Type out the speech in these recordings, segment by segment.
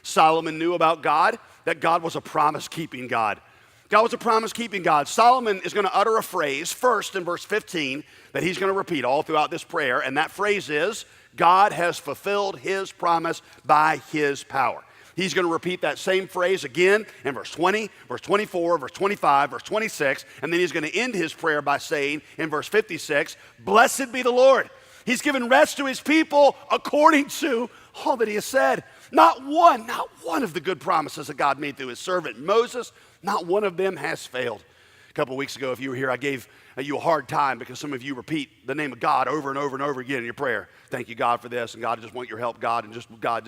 Solomon knew about God, that God was a promise-keeping God. God was a promise-keeping God. Solomon is going to utter a phrase first in verse 15 that he's going to repeat all throughout this prayer, and that phrase is, God has fulfilled his promise by his power. He's going to repeat that same phrase again in verse 20, verse 24, verse 25, verse 26, and then he's going to end his prayer by saying in verse 56, blessed be the Lord. He's given rest to his people according to all that he has said. Not one of the good promises that God made through his servant Moses, not one of them has failed. A couple of weeks ago, if you were here, I gave you a hard time because some of you repeat the name of God over and over and over again in your prayer. Thank you, God, for this, and God, I just want your help, God, and just God,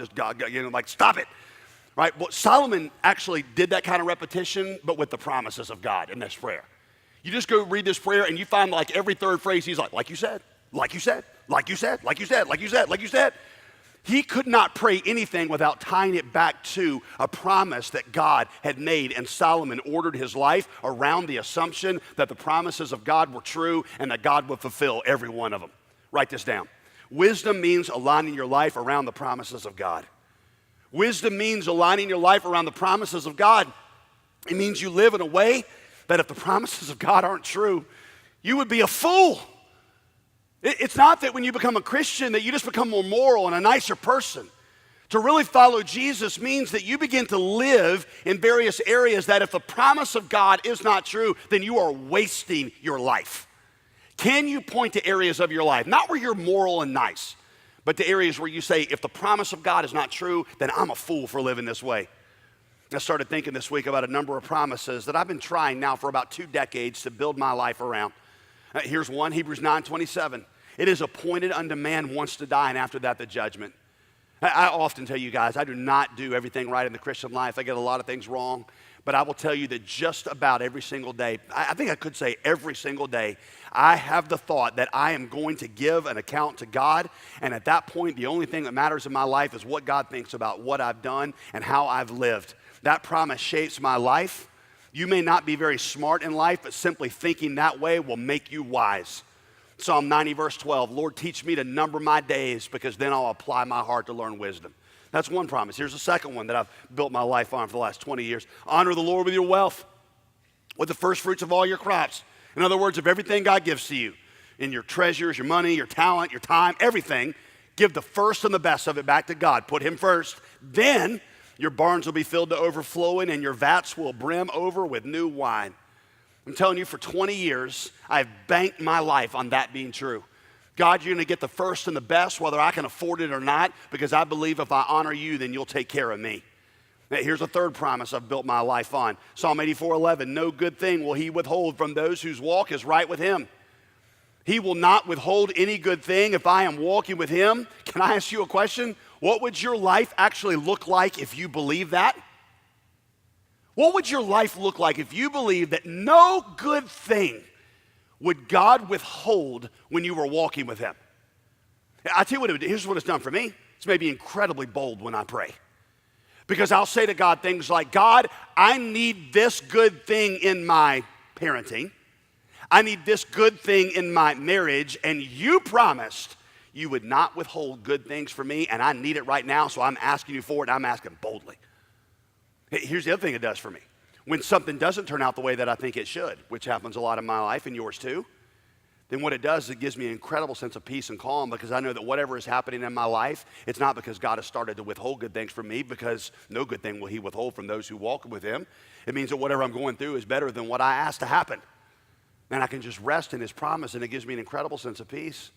you know, like, stop it. Right? Well, Solomon actually did that kind of repetition, but with the promises of God in this prayer. You just go read this prayer, and you find like every third phrase, he's like you said, like you said, like you said, like you said, like you said, like you said. He could not pray anything without tying it back to a promise that God had made, and Solomon ordered his life around the assumption that the promises of God were true and that God would fulfill every one of them. Write this down. Wisdom means aligning your life around the promises of God. Wisdom means aligning your life around the promises of God. It means you live in a way that if the promises of God aren't true, you would be a fool. It's not that when you become a Christian that you just become more moral and a nicer person. To really follow Jesus means that you begin to live in various areas that if the promise of God is not true, then you are wasting your life. Can you point to areas of your life, not where you're moral and nice, but to areas where you say, if the promise of God is not true, then I'm a fool for living this way? I started thinking this week about a number of promises that I've been trying now for about 2 decades to build my life around. Here's one, Hebrews 9:27. It is appointed unto man once to die, and after that the judgment. I often tell you guys, I do not do everything right in the Christian life. I get a lot of things wrong. But I will tell you that just about every single day, I think I could say every single day, I have the thought that I am going to give an account to God. And at that point, the only thing that matters in my life is what God thinks about what I've done and how I've lived. That promise shapes my life. You may not be very smart in life, but simply thinking that way will make you wise. Psalm 90, verse 12, Lord, teach me to number my days, because then I'll apply my heart to learn wisdom. That's one promise. Here's a second one that I've built my life on for the last 20 years. Honor the Lord with your wealth, with the first fruits of all your crops. In other words, of everything God gives to you, in your treasures, your money, your talent, your time, everything, give the first and the best of it back to God. Put him first. Then your barns will be filled to overflowing, and your vats will brim over with new wine. I'm telling you, for 20 years, I've banked my life on that being true. God, you're going to get the first and the best, whether I can afford it or not, because I believe if I honor you, then you'll take care of me. Now, here's a third promise I've built my life on. Psalm 84:11, no good thing will he withhold from those whose walk is right with him. He will not withhold any good thing if I am walking with him. Can I ask you a question? What would your life actually look like if you believe that? What would your life look like if you believed that no good thing would God withhold when you were walking with him? I tell you what, here's what it's done for me. It's made me incredibly bold when I pray. Because I'll say to God things like, God, I need this good thing in my parenting. I need this good thing in my marriage, and you promised you would not withhold good things for me, and I need it right now, so I'm asking you for it, and I'm asking boldly. Here's the other thing it does for me. When something doesn't turn out the way that I think it should, which happens a lot in my life and yours too, then what it does is it gives me an incredible sense of peace and calm, because I know that whatever is happening in my life, it's not because God has started to withhold good things from me, because no good thing will he withhold from those who walk with him. It means that whatever I'm going through is better than what I asked to happen. And I can just rest in his promise, and it gives me an incredible sense of peace.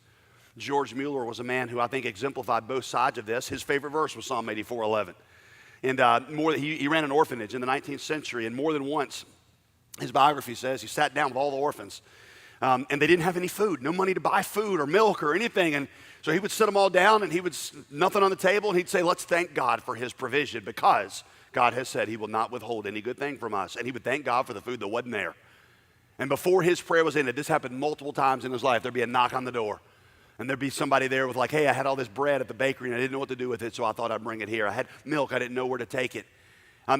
George Mueller was a man who I think exemplified both sides of this. His favorite verse was Psalm 84:11. And he ran an orphanage in the 19th century, and more than once, his biography says, he sat down with all the orphans, and they didn't have any food, no money to buy food or milk or anything. And so he would sit them all down, and he would, nothing on the table, and he'd say, let's thank God for his provision, because God has said he will not withhold any good thing from us. And he would thank God for the food that wasn't there. And before his prayer was ended, this happened multiple times in his life, there'd be a knock on the door. And there'd be somebody there with like, hey, I had all this bread at the bakery and I didn't know what to do with it, so I thought I'd bring it here. I had milk, I didn't know where to take it.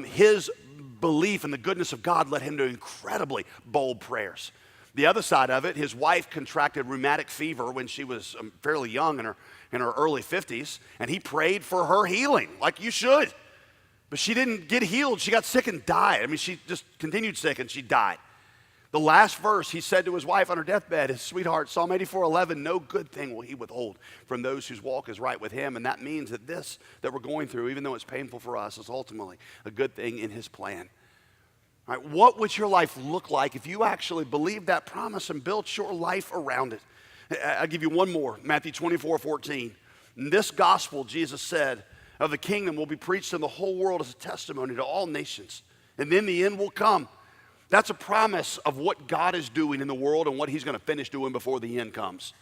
His belief in the goodness of God led him to incredibly bold prayers. The other side of it, his wife contracted rheumatic fever when she was fairly young, in her early 50s, and he prayed for her healing, like you should. But she didn't get healed. She got sick and died. I mean, she just continued sick and she died. The last verse, he said to his wife on her deathbed, his sweetheart, Psalm 84:11, no good thing will he withhold from those whose walk is right with him. And that means that this that we're going through, even though it's painful for us, is ultimately a good thing in his plan. All right, what would your life look like if you actually believed that promise and built your life around it? I'll give you one more, Matthew 24:14. In this gospel, Jesus said, of the kingdom will be preached in the whole world as a testimony to all nations. And then the end will come. That's a promise of what God is doing in the world and what he's going to finish doing before the end comes.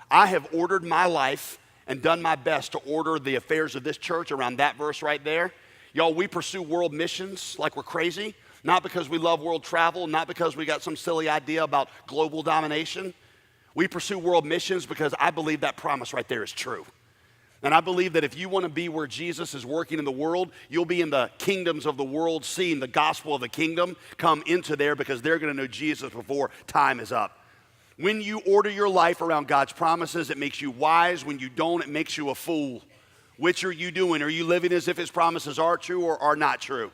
I have ordered my life and done my best to order the affairs of this church around that verse right there. Y'all, we pursue world missions like we're crazy, not because we love world travel, not because we got some silly idea about global domination. We pursue world missions because I believe that promise right there is true. And I believe that if you want to be where Jesus is working in the world, you'll be in the kingdoms of the world, seeing the gospel of the kingdom come into there because they're going to know Jesus before time is up. When you order your life around God's promises, it makes you wise. When you don't, it makes you a fool. Which are you doing? Are you living as if his promises are true or are not true?